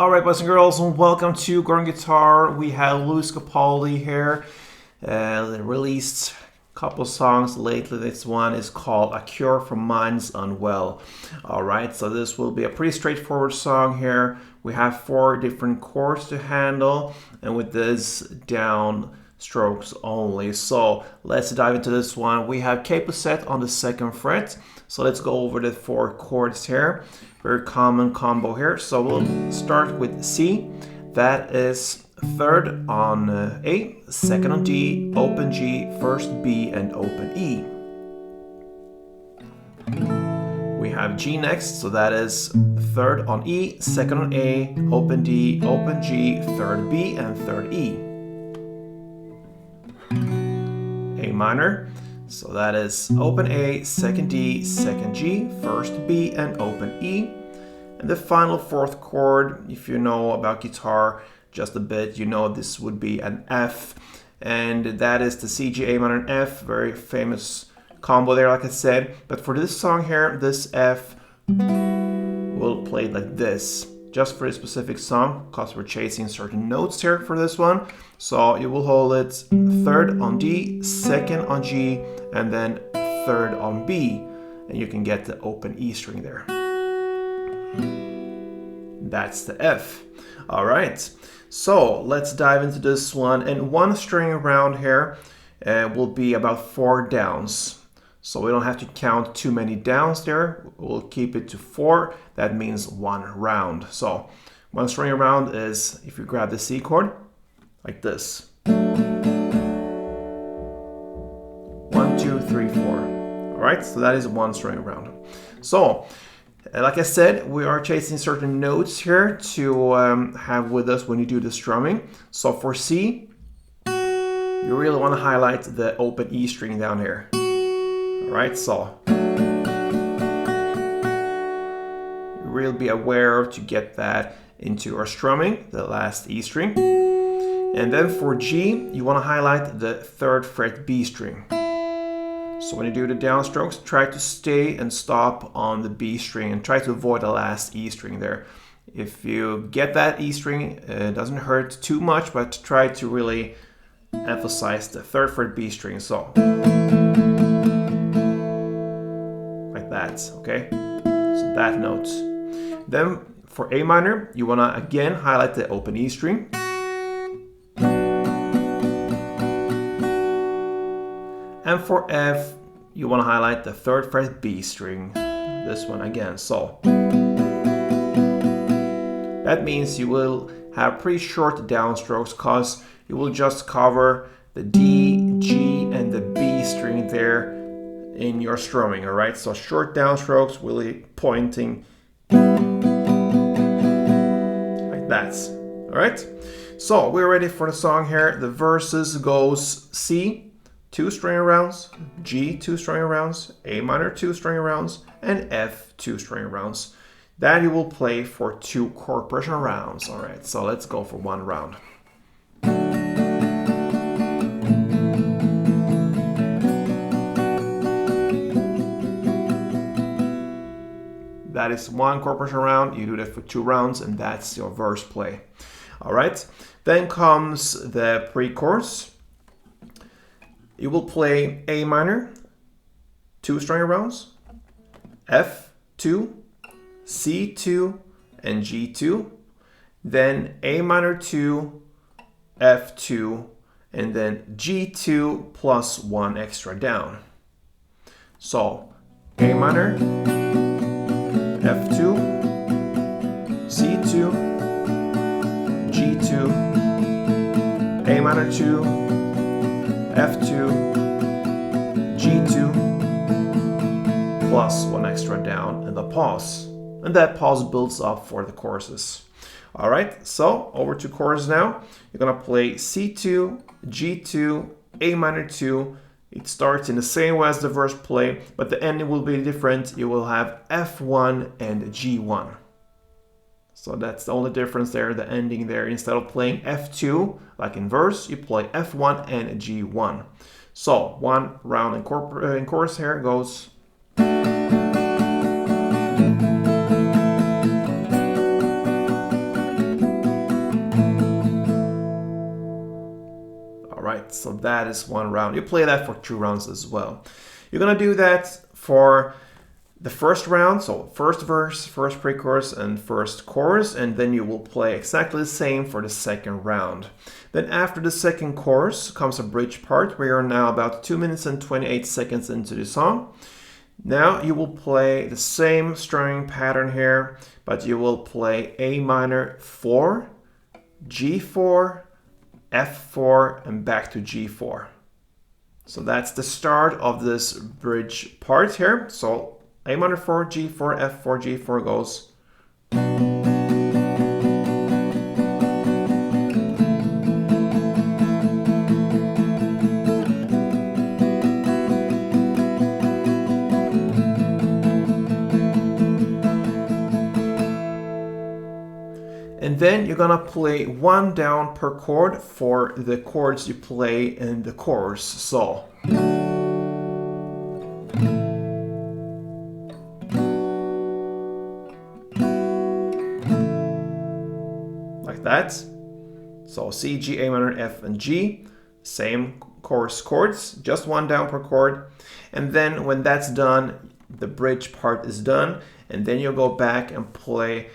Alright, boys and girls, and welcome to Growing Guitar. We have Louis Capaldi here. They released a couple songs lately. This one is called A Cure for Minds Unwell. Alright, so this will be a pretty straightforward song here. We have 4 different chords to handle, and with this down strokes only. So let's dive into this one. We have capo set on the 2nd fret. So let's go over the 4 chords here. Very common combo here. So we'll start with C. That is 3rd on A, 2nd on D, open G, 1st B, and open E. We have G next, so that is 3rd on E, 2nd on A, open D, open G, 3rd B, and 3rd E. A minor, so that is open A, 2nd D, 2nd G, 1st B, and open E. And the final 4th chord, if you know about guitar just a bit, you know this would be an F. And that is the C, G, A minor, and F. Very famous combo there, like I said. But for this song here, this F will play like this. Just for a specific song, because we're chasing certain notes here for this one. So you will hold it 3rd on D, 2nd on G, and then 3rd on B. And you can get the open E string there. That's the F. All right, so let's dive into this one. And one string around here will be about 4 downs. So we don't have to count too many downs there. We'll keep it to 4. That means 1 round. So 1 string around is, if you grab the C chord, like this. 1, 2, 3, 4. All right, so that is 1 string around. So, like I said, we are chasing certain notes here to have with us when you do the strumming. So for C, you really want to highlight the open E string down here. Alright, so you really be aware to get that into your strumming, the last E string. And then for G, you want to highlight the 3rd fret B string. So when you do the downstrokes, try to stay and stop on the B string and try to avoid the last E string there. If you get that E string, it doesn't hurt too much, but try to really emphasize the 3rd fret B string. So like that, okay? So that note. Then for A minor, you want to again highlight the open E string. And for F, you want to highlight the 3rd fret B string, this one again. So that means you will have pretty short downstrokes because you will just cover the D, G, and the B string there in your strumming, all right? So short downstrokes, really pointing like that, all right? So we're ready for the song here. The verses goes C, 2 string rounds, G, 2 string rounds, A minor, 2 string rounds, and F, 2 string rounds. That you will play for 2 chord progression rounds. All right, so let's go for 1 round. That is 1 chord progression round. You do that for 2 rounds, and that's your verse play. All right, then comes the pre-chorus. You will play A minor, 2 string rounds, F2, C2, and G2, then A minor 2, F2, and then G2 plus 1 extra down. So A minor, F2, C2, G2, A minor 2, F2, G2, plus 1 extra down, and the pause. And that pause builds up for the choruses. All right, so over to chorus now. You're gonna play C2, G2, A minor 2. It starts in the same way as the verse play, but the ending will be different. You will have F1 and G1. So that's the only difference there, the ending there. Instead of playing F2, like in verse, you play F1 and G1. So 1 round in chorus here goes. So that is one round. You play that for 2 rounds as well. You're gonna do that for the first round, so first verse, first pre-chorus, and first chorus, and then you will play exactly the same for the second round. Then after the second chorus comes a bridge part. We are now about 2 minutes and 28 seconds into the song. Now you will play the same strumming pattern here, but you will play A minor 4, G4, F4, and back to G4. So that's the start of this bridge part here. So A minor 4, G4, F4, G4 goes. And then you're gonna play 1 down per chord for the chords you play in the chorus. So like that. So C, G, A minor, F, and G. Same chorus chords, just 1 down per chord. And then when that's done, the bridge part is done. And then you'll go back and play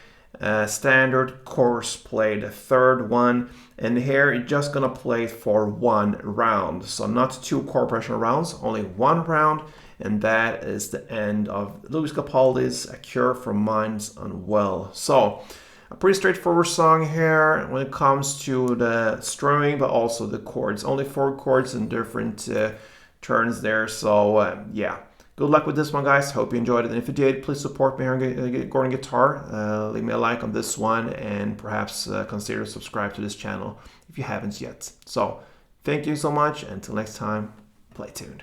standard chorus play, the third one. And here you're just gonna play for 1 round. So not 2 chord progression rounds, only 1 round. And that is the end of Lewis Capaldi's A Cure for Minds Unwell. So a pretty straightforward song here when it comes to the strumming, but also the chords. Only 4 chords and different turns there. So yeah, good luck with this one, guys. Hope you enjoyed it. And if you did, please support me here on Gordon Guitar. Leave me a like on this one and perhaps consider subscribe to this channel if you haven't yet. So thank you so much. Until next time, play tuned.